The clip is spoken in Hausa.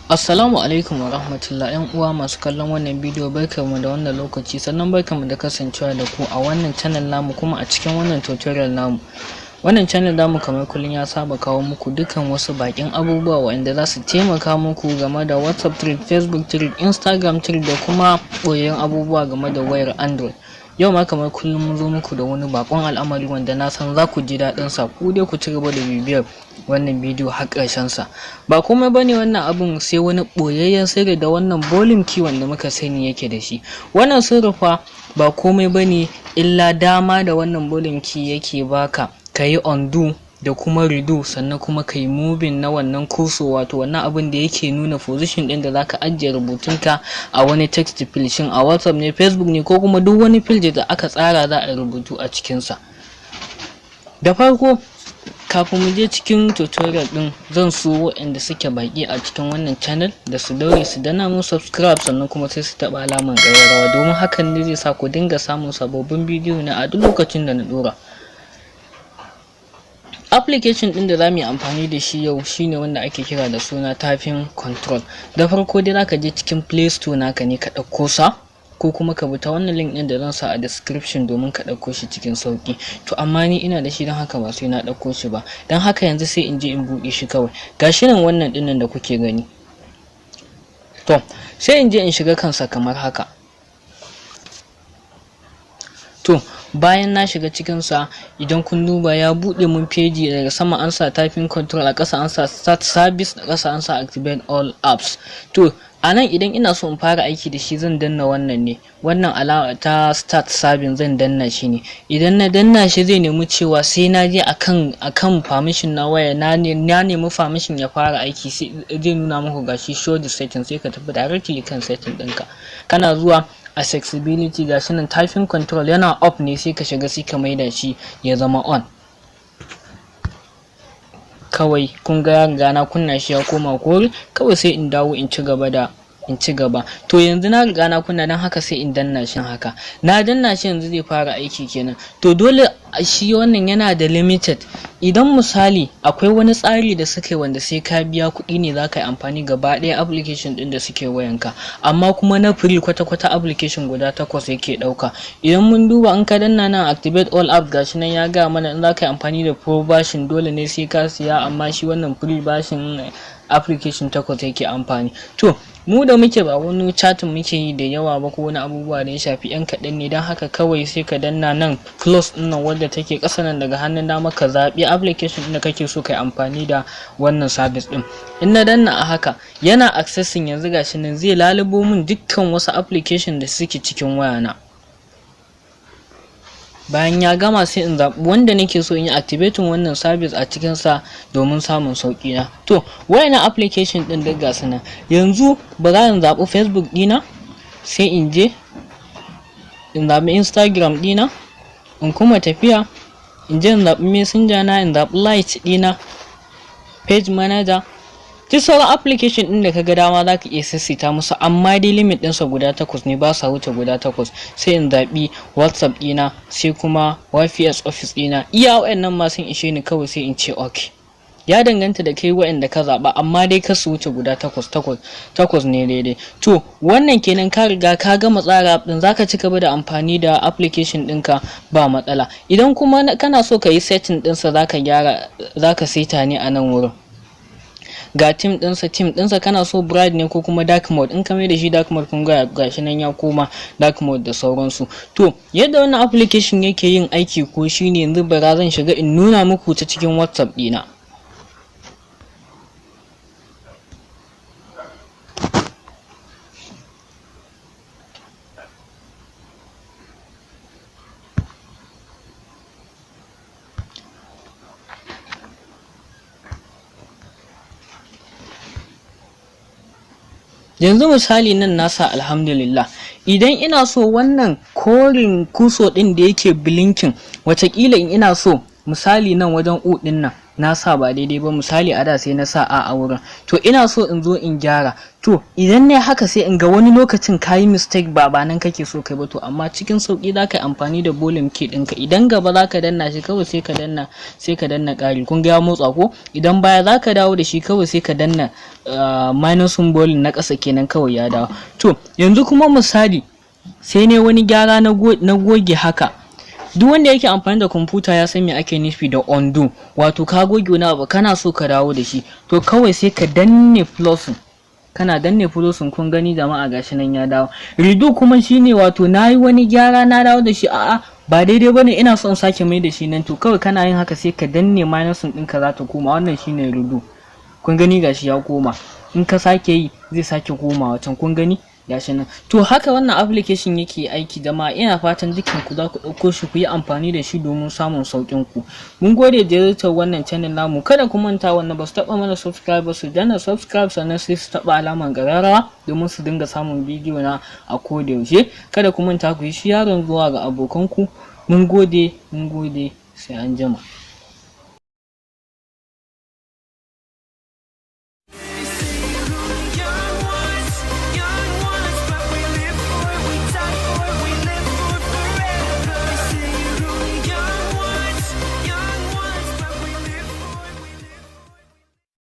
Assalamu alaikum wa rahmatullah, ‘yan uwa masu kallon wannan bidiyo, barkamu da wannan lokaci, sannan barkamu da kasancewa da ku a wannan channel namu kuma a cikin wannan tutorial namu. Wannan channel namu kamar kullum ya saba kawo muku dukkan wasu bakin abubuwa waɗanda za su taimaka muku game da WhatsApp trick, Facebook trick, Instagram trick da kuma ɓoyayyen abubuwa game da wayar Android. Yau ma kamar kullum mun zo muku da wani bakon al'amari wanda na san za ku ji daɗin sa. Ku dai ku ci gaba da bibiyar wannan bidiyo har ƙarshen sa. Ba komai bane wannan abun sai wani ɓoyayyen sirri da wannan volume key wanda muka sani yake da shi. Wannan sirri fa ba komai bane illa dama da wannan volume key yake baka kayi undo da kuma redo, sannan kuma kai moving na wannan kurso, wato wannan abin da yake nuna position din da zaka ajiye rubutunka a wani text field, shin a WhatsApp ne, Facebook ne, ko kuma duk wani field da aka tsara za a rubutu a cikin sa. Da farko kafin mu je cikin tutorial din, zan so waɗanda suke baki a cikin wannan channel da su daure su danna mun subscribe, sannan kuma sai su taba alamar ƙararrawa, domin hakan ne zai sa ku dinga samun sababbin bidiyo na a duk lokacin da na dora. Application din da za mu yi amfani da shi yau shine wanda ake kira da suna tapping control. Da farko dai zaka je cikin Play Store naka ne ka ɗauko sa, ko kuma ka bi ta wannan link din da zan sa a description domin ka ɗauko shi cikin sauki. To amma ni ina da shi, don haka ba sai na ɗauko shi ba, don haka yanzu sai in je in buɗe shi kawai. Gashi nan wannan dinnan da kuke gani. To sai in je in shiga kansa kamar haka. To bayan na shiga cikin sa, idan kun duba ya bude mun page, daga sama an sa tapping control, a ƙasa an sa start service, a ƙasa an sa activate all apps. To anan idan ina so in fara aiki da shi, zan danna wannan ne, wannan alama ta start service zan danna shi ne. Idan na danna shi zai nemi cewa sai na je akan permission na waya, na nemi permission ya fara aiki, sai zai nuna muku gashi show the settings, sai ka tafi directly kan setting ɗinka. Kana zuwa accessibility, gashi nan tapping control yana off ne, sai ka shiga sai ka maida shi ya zama on. Kawai kun ga riga na kunna shi ya koma kore, kawai sai in dawo in ci gaba. To yanzu na riga na kunna, dan haka sai in danna shi haka. Na danna shi yanzu zai fara aiki kenan. To dole shi wannan yana da limited. Idan misali akwai wani tsari da suka yi wanda sai ka biya kuɗi ne za ka yi amfani gaba ɗaya application ɗin da suke wayanka, amma kuma na free kwata-kwata application guda 8 yake ɗauka. Idan mun duba an ka danna nan activate all app, gashi nan ya ga mana in za ka yi amfani da pro version dole ne sai ka siya, amma shi wannan free version application 8 yake amfani. To mu da muke ba wani chatting muke yi da yawa ba ko wani abubuwa da ya shafi yan kaɗan ne, don haka kawai sai ka danna nan close ɗin nan wadda take ƙasa nan daga hannun dama, ka zaɓi application ɗin da kake so ka yi amfani da wannan service ɗin. In na danna a haka yana accessing, yanzu gashi nan zai lalubo min dukkan wasu application da suke cikin wayana. Bayan ya gama sai in zaɓi wanda nake so in yi activating wannan service a cikin sa domin samun sauƙi na. To wayannan application ɗin duk gasu nan. Yanzu ba za in zaɓi Facebook ɗina, sai in je in zaɓi Instagram ɗina, in kuma tafiya in je in zaɓi Messenger na, in zaɓi Light ɗina, Page Manager. Duk sauran application ɗin da kaga dama za ka iya sassita musu, amma dai limit ɗinsa guda 8 ne, ba sa wuce guda 8. Sai in zaɓi WhatsApp ɗina, sai kuma YFS Office ɗina. Iya waɗannan ma sun ishe ni, kawai sai in ce OK. Ya danganta da kai waɗanda ka zaɓa, amma dai ka su wuce guda 8 ne daidai. To wannan kenan ka riga ka gama tsara ɗin, zaka ci gaba da amfani da application ɗinka ba matsala. Idan kuma kana so ka yi setting ɗinsa, zaka saita ne a nan wurin. Ga team ɗinsa kana so bright ne ko kuma dark mode. In ka mai da shi dark mode, kun ga gashi nan ya koma dark mode da sauransu. To yadda wannan application yake yin aiki ko shine, yanzu bara zan shiga in nuna muku ta cikin WhatsApp ɗina. Yanzu misali nan nasa alhamdulillah. Idan ina so wannan korin kuso din da yake blinking, watakila in ina so misali nan wajen u din nan na sa ba daidai ba, misali a da sai na sa a wurin, to ina so in zo in gyara. To idan ne haka sai in ga wani lokacin kayi mistake ba nan kake so kai ba, to amma cikin sauki za ka yi amfani da volume key ɗinka. Idan gaba za ka danna shi kawai sai ka danna ƙari, kun ga ya motsa ko. Idan baya za ka dawo da shi kawai sai ka danna minus symbol na ƙasa kenan, kawai ya dawo. To yanzu kuma misali sai ne wani gyara na goge haka. Duk wanda yake amfani da kwamfuta ya san me ake nufi da undo, wato ka goge wani abu kana so ka dawo da shi, to kawai sai ka danne plus. Kana danne plus, kun gani jama'a, gashi nan ya dawo. Redo kuma shine wato nayi wani gyara na dawo da shi, a'a ba daidai bane, ina son sake mai da shi nan, to kawai kana yin haka sai ka danne minus ɗinka za ta koma. Wannan shine redo, kun gani gashi ya koma. In ka sake yi zai sake komawa can, kun gani gashi nan. To haka wannan application yake aiki jama'a. Ina fatan dukkan ku za ku ɗauko shi ku yi amfani da shi domin samun sauƙin ku. Mun gode da ziyartar wannan channel namu. Kada ku manta wannan ba su taɓa mana subscribe ba, su danna subscribe sannan sai su taɓa alamar ƙararrawa domin su dinga samun bidiyo na a koda yaushe. Kada ku manta ku yi sharing zuwa ga abokanku. Mun gode sai an jima.